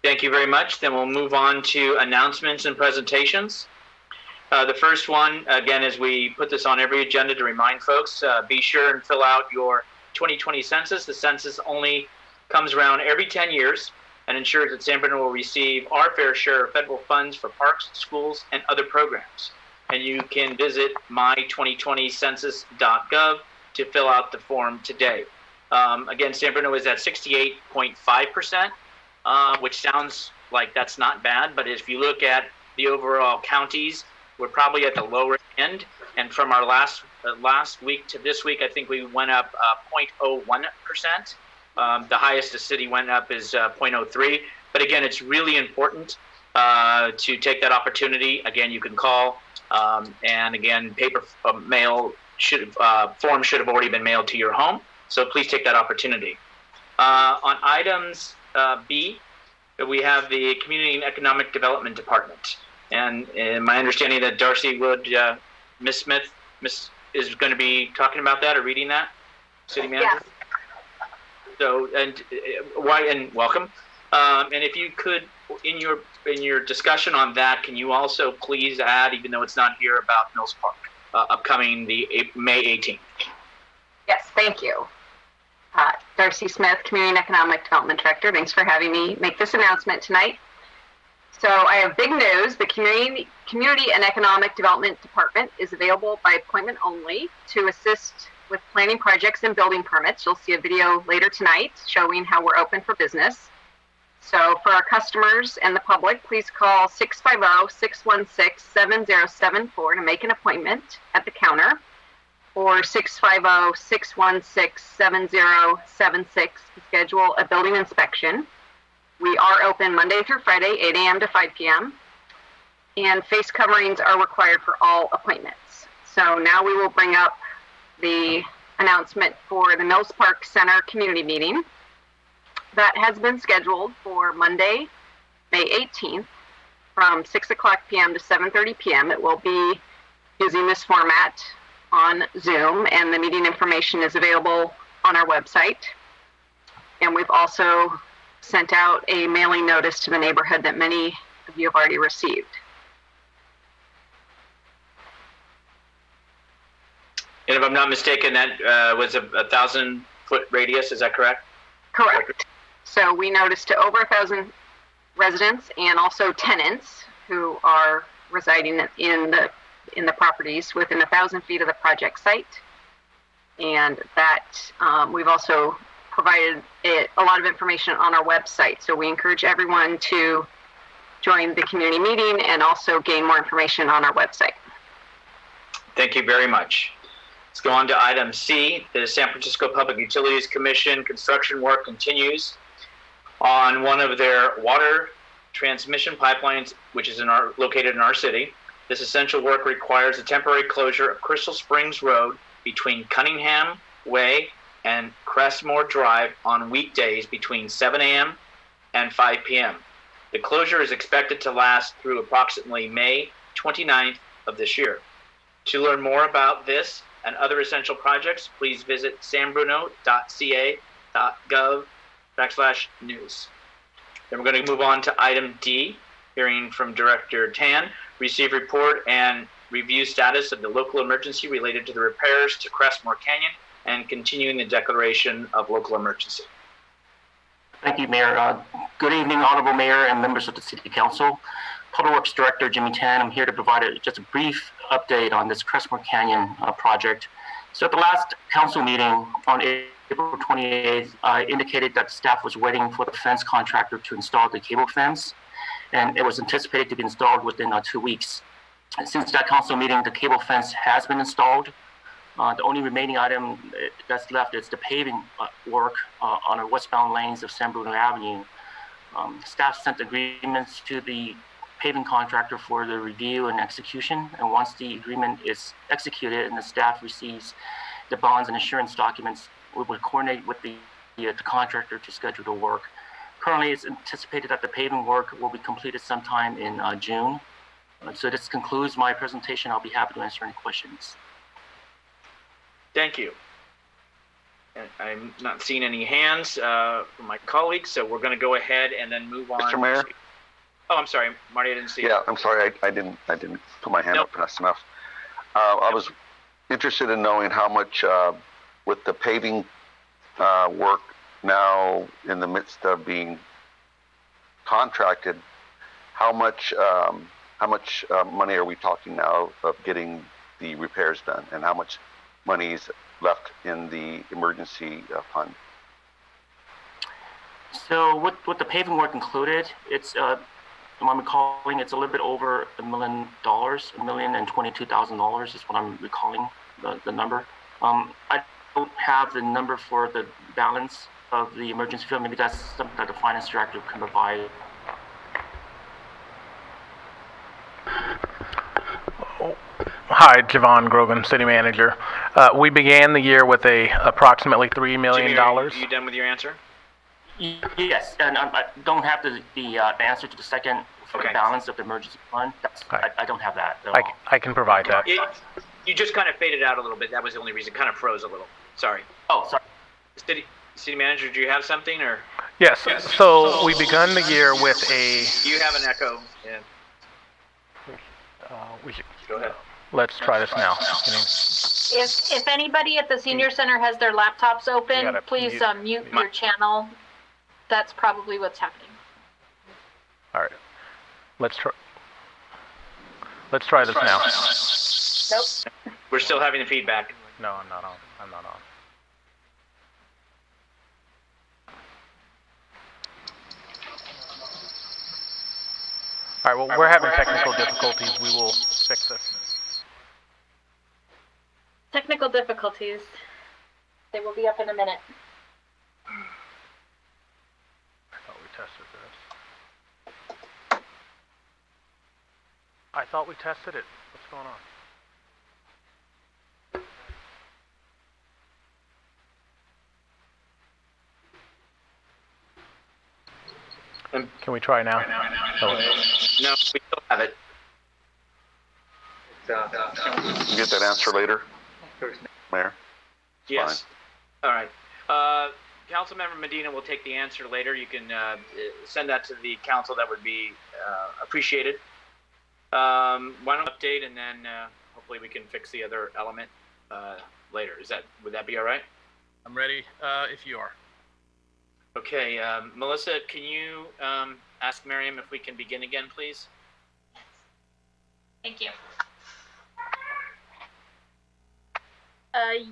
Thank you very much. Then we'll move on to announcements and presentations. The first one, again, as we put this on every agenda to remind folks, be sure and fill out your 2020 census. The census only comes around every 10 years and ensures that San Bruno will receive our fair share of federal funds for parks, schools, and other programs. And you can visit my2020census.gov to fill out the form today. Again, San Bruno is at 68.5%, which sounds like that's not bad, but if you look at the overall counties, we're probably at the lower end. And from our last week to this week, I think we went up 0.01%. The highest the city went up is 0.03. But again, it's really important to take that opportunity. Again, you can call, and again, paper mail form should have already been mailed to your home. So please take that opportunity. On items B, we have the Community and Economic Development Department. And my understanding that Darcy Wood, Ms. Smith, is going to be talking about that or reading that, City Manager? Yes. So, and welcome. And if you could, in your discussion on that, can you also please add, even though it's not here, about Mills Park, upcoming the May 18th? Yes, thank you. Darcy Smith, Community and Economic Development Director. Thanks for having me make this announcement tonight. So I have big news. The Community and Economic Development Department is available by appointment only to assist with planning projects and building permits. You'll see a video later tonight showing how we're open for business. So for our customers and the public, please call 650-616-7074 to make an appointment at the counter, or 650-616-7076 to schedule a building inspection. We are open Monday through Friday, 8 a.m. to 5 p.m. And face coverings are required for all appointments. So now we will bring up the announcement for the Mills Park Center community meeting. That has been scheduled for Monday, May 18th from 6 o'clock p.m. to 7:30 p.m. It will be using this format on Zoom, and the meeting information is available on our website. And we've also sent out a mailing notice to the neighborhood that many of you have already received. And if I'm not mistaken, that was a 1,000-foot radius, is that correct? Correct. So we noticed to over 1,000 residents and also tenants who are residing in the properties within 1,000 feet of the project site. And that we've also provided a lot of information on our website. So we encourage everyone to join the community meeting and also gain more information on our website. Thank you very much. Let's go on to item C. The San Francisco Public Utilities Commission construction work continues on one of their water transmission pipelines, which is located in our city. This essential work requires a temporary closure of Crystal Springs Road between Cunningham Way and Crestmore Drive on weekdays between 7 a.m. and 5 p.m. The closure is expected to last through approximately May 29th of this year. To learn more about this and other essential projects, please visit sanbruno.ca.gov/news. Then we're going to move on to item D, hearing from Director Tan, receive report and review status of the local emergency related to the repairs to Crestmore Canyon and continuing the declaration of local emergency. Thank you, Mayor. Good evening, Honorable Mayor and members of the City Council. Public Works Director Jimmy Tan. I'm here to provide just a brief update on this Crestmore Canyon project. So at the last council meeting on April 28th, I indicated that staff was waiting for the fence contractor to install the cable fence, and it was anticipated to be installed within 2 weeks. And since that council meeting, the cable fence has been installed. The only remaining item that's left is the paving work on our westbound lanes of San Bruno Avenue. Staff sent agreements to the paving contractor for the review and execution, and once the agreement is executed and the staff receives the bonds and insurance documents, we will coordinate with the contractor to schedule the work. Currently, it's anticipated that the paving work will be completed sometime in June. So this concludes my presentation. I'll be happy to answer any questions. Thank you. I'm not seeing any hands from my colleagues, so we're going to go ahead and then move on. Mr. Mayor? Oh, I'm sorry, Marty, I didn't see Yeah, you. I'm sorry, I didn't put my hand Nope. up fast enough. I was interested in knowing how much, with the paving work now in the midst of being contracted, how much money are we talking now of getting the repairs done, and how much money is left in the emergency fund? So with the paving work included, it's, if I'm recalling, it's a little bit over $1 million, $1,022,000 is what I'm recalling the number. I don't have the number for the balance of the emergency fund. Maybe that's something that the finance director can provide. Hi, Javon Grogan, City Manager. We began the year with approximately $3 million. Jimmy, are you done with your answer? Yes, and I don't have the answer to the second for the balance of the emergency fund. I don't have that at all. I can provide that. You just kind of faded out a little bit. That was the only reason. Kind of froze a little. Sorry. Oh, sorry. City Manager, do you have something or? Yes. So we begun the year with a. You have an echo. Yeah. Go ahead. Let's try this now. If anybody at the senior center has their laptops open, please mute your channel. That's probably what's happening. All right. Let's try this now. Nope. We're still having the feedback. No, I'm not on. I'm not on. All right, well, we're having technical difficulties. We will fix this. Technical difficulties. They will be up in a minute. I thought we tested this. I thought we tested it. What's going on? Can we try now? No, we still have it. You get that answer later, Mayor? Yes. All right. Councilmember Medina will take the answer later. You can send that to the council. That would be appreciated. Why don't update and then hopefully we can fix the other element later. Would that be all right? I'm ready if you are. Okay. Melissa, can you ask Miriam if we can begin again, please? Thank you.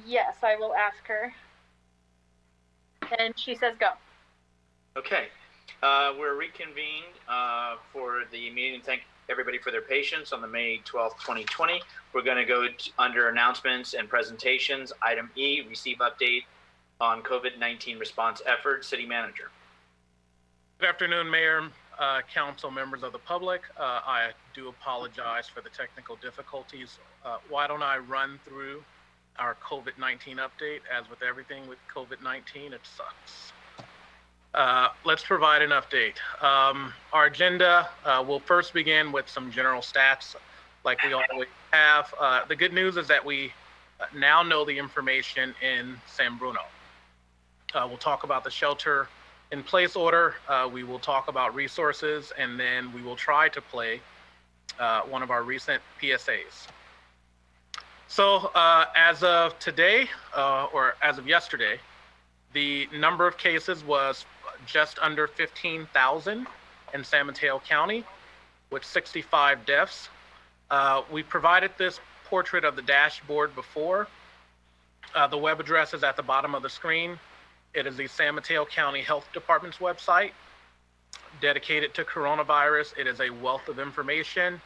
Yes, I will ask her. And she says go. Okay. We're reconvened for the meeting, and thank everybody for their patience on the May 12th, 2020. We're going to go under announcements and presentations. Item E, receive update on COVID-19 response efforts. City Manager. Good afternoon, Mayor, council, members of the public. I do apologize for the technical difficulties. Why don't I run through our COVID-19 update? As with everything with COVID-19, it sucks. Let's provide an update. Our agenda will first begin with some general stats like we always have. The good news is that we now know the information in San Bruno. We'll talk about the shelter in place order. We will talk about resources, and then we will try to play one of our recent PSAs. So as of today, or as of yesterday, the number of cases was just under 15,000 in San Mateo County, with 65 deaths. We provided this portrait of the dashboard before. The web address is at the bottom of the screen. It is the San Mateo County Health Department's website dedicated to coronavirus. It is a wealth of information.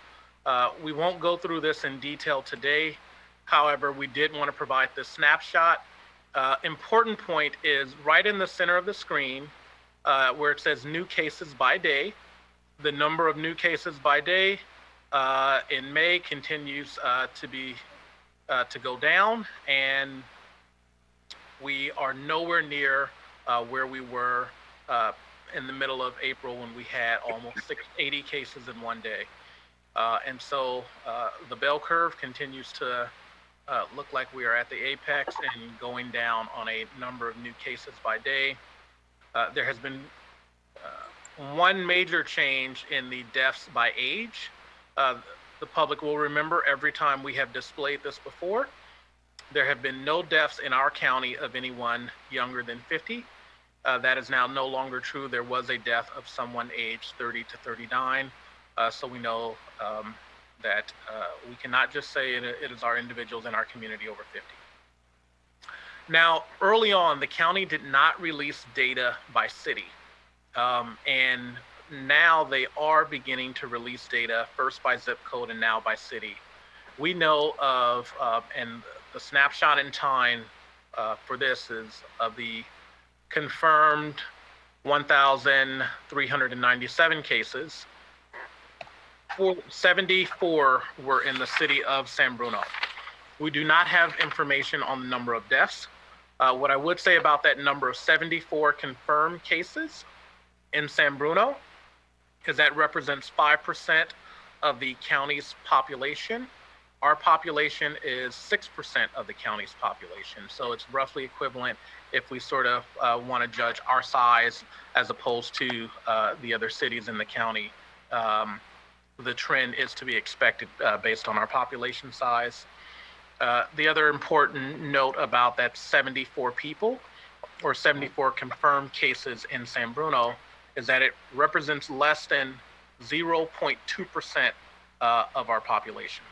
We won't go through this in detail today. However, we did want to provide this snapshot. Important point is right in the center of the screen where it says new cases by day. The number of new cases by day in May continues to go down, and we are nowhere near where we were in the middle of April when we had almost 80 cases in one day. And so the bell curve continues to look like we are at the apex and going down on a number of new cases by day. There has been one major change in the deaths by age. The public will remember every time we have displayed this before, there have been no deaths in our county of anyone younger than 50. That is now no longer true. There was a death of someone aged 30 to 39. So we know that we cannot just say it is our individuals in our community over 50. Now, early on, the county did not release data by city. And now they are beginning to release data, first by zip code and now by city. We know of, and the snapshot in time for this is of the confirmed 1,397 cases. 74 were in the city of San Bruno. We do not have information on the number of deaths. What I would say about that number of 74 confirmed cases in San Bruno is that represents 5% of the county's population. Our population is 6% of the county's population. So it's roughly equivalent if we sort of want to judge our size as opposed to the other cities in the county. The trend is to be expected based on our population size. The other important note about that 74 people or 74 confirmed cases in San Bruno is that it represents less than 0.2% of our population.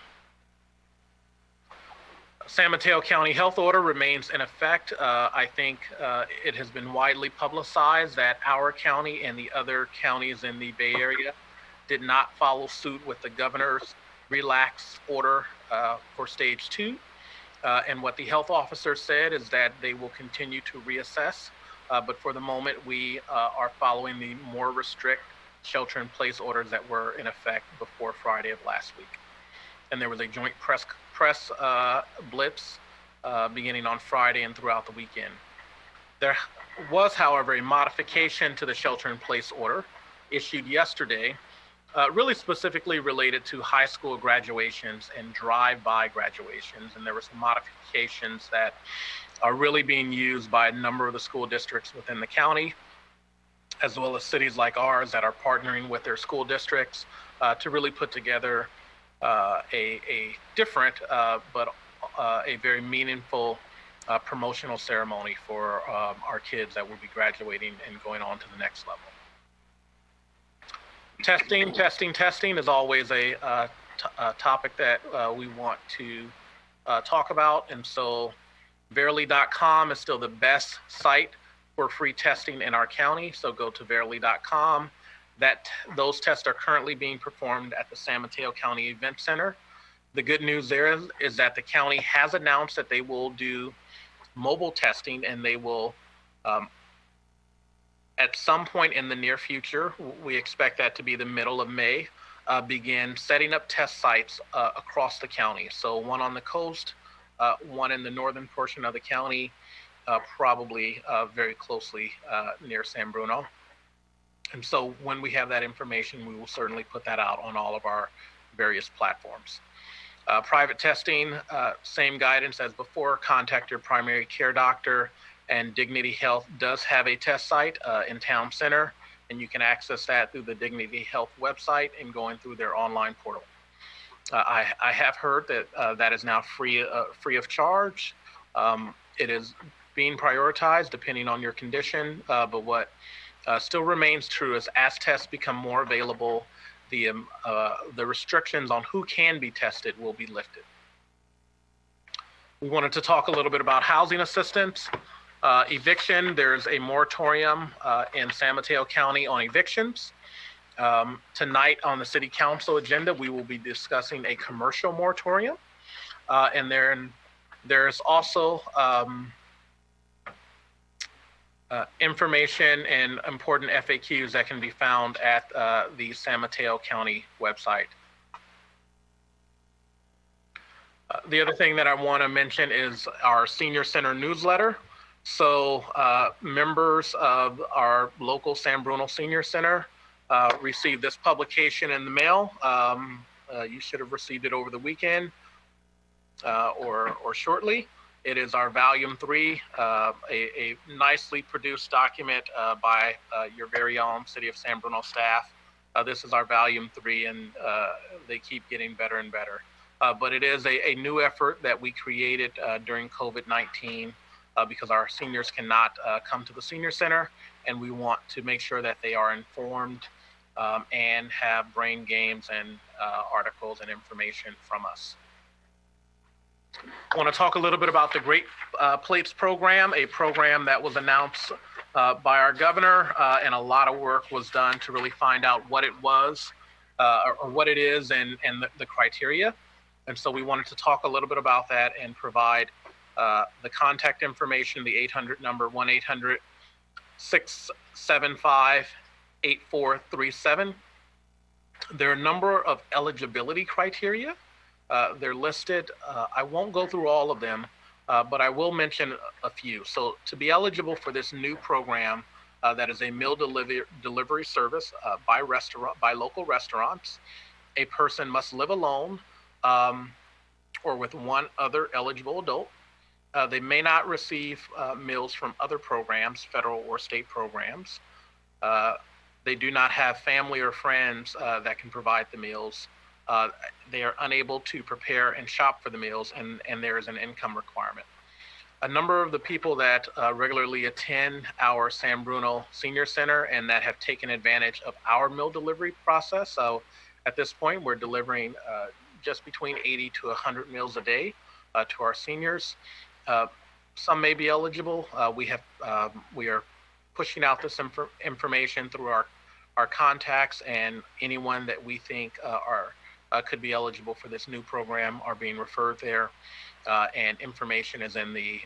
San Mateo County Health Order remains in effect. I think it has been widely publicized that our county and the other counties in the Bay Area did not follow suit with the governor's relaxed order for stage 2. And what the health officer said is that they will continue to reassess. But for the moment, we are following the more restrict shelter-in-place orders that were in effect before Friday of last week. And there was a joint press blitz beginning on Friday and throughout the weekend. There was, however, a modification to the shelter-in-place order issued yesterday, really specifically related to high school graduations and drive-by graduations. And there were some modifications that are really being used by a number of the school districts within the county, as well as cities like ours that are partnering with their school districts to really put together a different but a very meaningful promotional ceremony for our kids that will be graduating and going on to the next level. Testing is always a topic that we want to talk about. And so Verily.com is still the best site for free testing in our county. So go to Verily.com. Those tests are currently being performed at the San Mateo County Event Center. The good news there is that the county has announced that they will do mobile testing, and they will at some point in the near future, we expect that to be the middle of May, begin setting up test sites across the county. So one on the coast, one in the northern portion of the county, probably very closely near San Bruno. And so when we have that information, we will certainly put that out on all of our various platforms. Private testing, same guidance as before, contact your primary care doctor, and Dignity Health does have a test site in Town Center, and you can access that through the Dignity Health website and going through their online portal. I have heard that that is now free of charge. It is being prioritized depending on your condition, but what still remains true is as tests become more available, the restrictions on who can be tested will be lifted. We wanted to talk a little bit about housing assistance. Eviction, there's a moratorium in San Mateo County on evictions. Tonight on the city council agenda, we will be discussing a commercial moratorium. And there's also information and important FAQs that can be found at the San Mateo County website. The other thing that I want to mention is our Senior Center newsletter. So members of our local San Bruno Senior Center received this publication in the mail. You should have received it over the weekend. or shortly. It is our Volume 3, a nicely produced document by your very own City of San Bruno staff. This is our Volume 3, and they keep getting better and better. But it is a new effort that we created during COVID-19 because our seniors cannot come to the senior center, and we want to make sure that they are informed and have brain games and articles and information from us. I want to talk a little bit about the Great Plates program, a program that was announced by our governor, and a lot of work was done to really find out what it was or what it is and the criteria. And so we wanted to talk a little bit about that and provide the contact information, the 800 number, 1-800-675-8437. There are a number of eligibility criteria. They're listed. I won't go through all of them, but I will mention a few. So to be eligible for this new program, that is a meal delivery service by local restaurants, a person must live alone or with one other eligible adult. They may not receive meals from other programs, federal or state programs. They do not have family or friends that can provide the meals. They are unable to prepare and shop for the meals, and there is an income requirement. A number of the people that regularly attend our San Bruno Senior Center and that have taken advantage of our meal delivery process. So at this point, we're delivering just between 80 to 100 meals a day to our seniors. Some may be eligible. We are pushing out this information through our contacts, and anyone that we think could be eligible for this new program are being referred there, and information is in the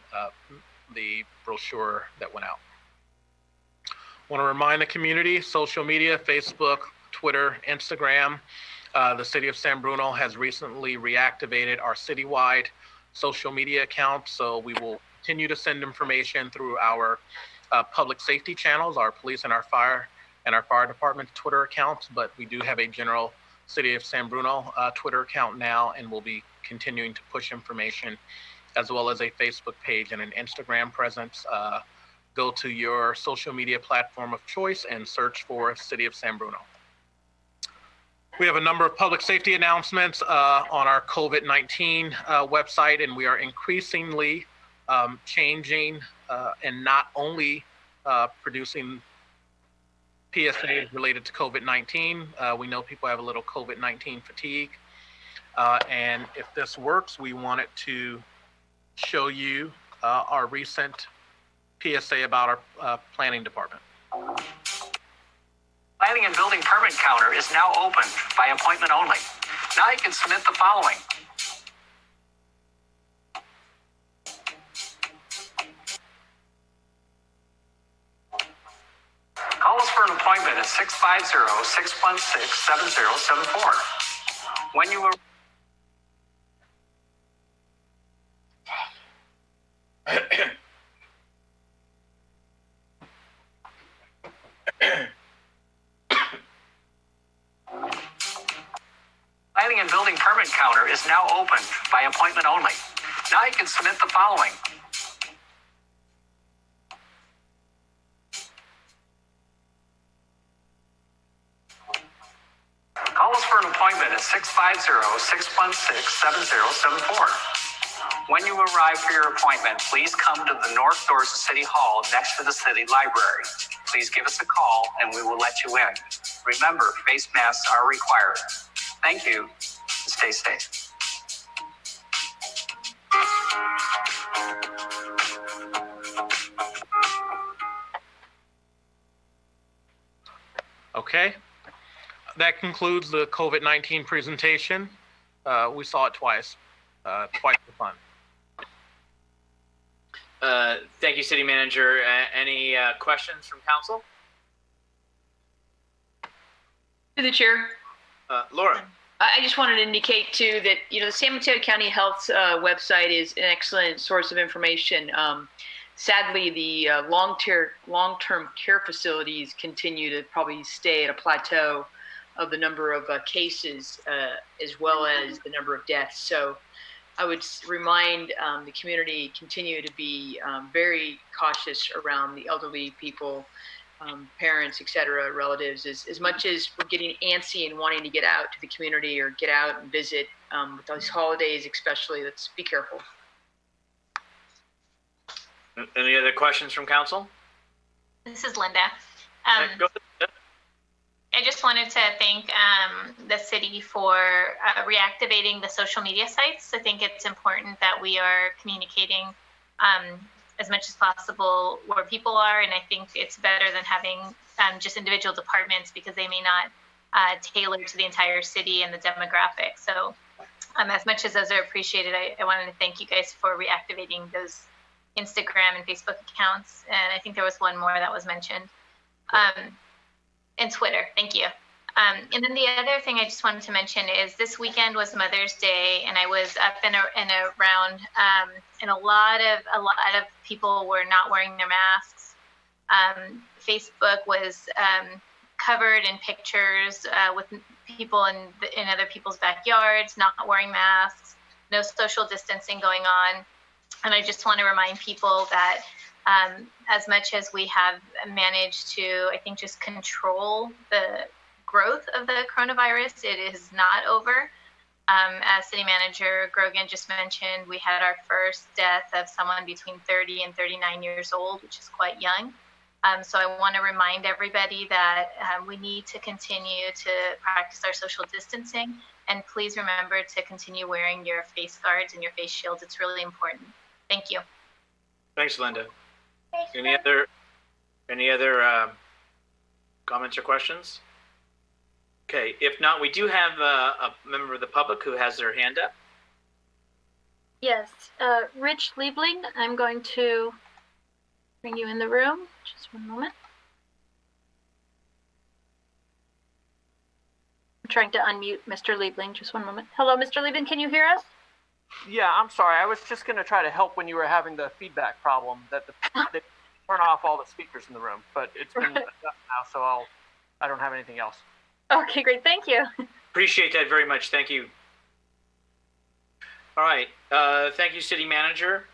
brochure that went out. I want to remind the community, social media, Facebook, Twitter, Instagram. The City of San Bruno has recently reactivated our citywide social media account, so we will continue to send information through our public safety channels, our police and our fire department Twitter accounts, but we do have a general City of San Bruno Twitter account now, and we'll be continuing to push information, as well as a Facebook page and an Instagram presence. Go to your social media platform of choice and search for City of San Bruno. We have a number of public safety announcements on our COVID-19 website, and we are increasingly changing and not only producing PSAs related to COVID-19. We know people have a little COVID-19 fatigue. And if this works, we wanted to show you our recent PSA about our planning department. Planning and building permit counter is now open by appointment only. Now you can submit the following. Call us for an appointment at 650-616-7074. When you are Planning and building permit counter is now open by appointment only. Now you can submit the following. Call us for an appointment at 650-616-7074. When you arrive for your appointment, please come to the north doors of City Hall next to the City Library. Please give us a call and we will let you in. Remember, face masks are required. Thank you, and stay safe. Okay, that concludes the COVID-19 presentation. We saw it twice for fun. Thank you, City Manager. Any questions from council? To the chair. Laura. I just wanted to indicate too that, the San Mateo County Health's website is an excellent source of information. Sadly, the long-term care facilities continue to probably stay at a plateau of the number of cases as well as the number of deaths. So I would remind the community continue to be very cautious around the elderly people, parents, et cetera, relatives. As much as we're getting antsy and wanting to get out to the community or get out and visit with these holidays, especially, let's be careful. Any other questions from council? This is Linda. Go ahead. I just wanted to thank the city for reactivating the social media sites. I think it's important that we are communicating as much as possible where people are, and I think it's better than having just individual departments because they may not tailor to the entire city and the demographic. So as much as those are appreciated, I wanted to thank you guys for reactivating those Instagram and Facebook accounts. And I think there was one more that was mentioned. And Twitter, thank you. And then the other thing I just wanted to mention is this weekend was Mother's Day, and I was up and around, and a lot of people were not wearing their masks. Facebook was covered in pictures with people in other people's backyards, not wearing masks, no social distancing going on. And I just want to remind people that as much as we have managed to, I think, just control the growth of the coronavirus, it is not over. As City Manager Grogan just mentioned, we had our first death of someone between 30 and 39 years old, which is quite young. So I want to remind everybody that we need to continue to practice our social distancing. And please remember to continue wearing your face guards and your face shields. It's really important. Thank you. Thanks, Linda. Any other comments or questions? Okay, if not, we do have a member of the public who has their hand up. Yes, Rich Liebling, I'm going to bring you in the room. Just one moment. I'm trying to unmute Mr. Liebling. Just one moment. Hello, Mr. Liebling, can you hear us? Yeah, I'm sorry. I was just going to try to help when you were having the feedback problem that they turn off all the speakers in the room, but it's been done now, so I don't have anything else. Okay, great. Thank you. Appreciate that very much. Thank you. All right. Thank you, City Manager.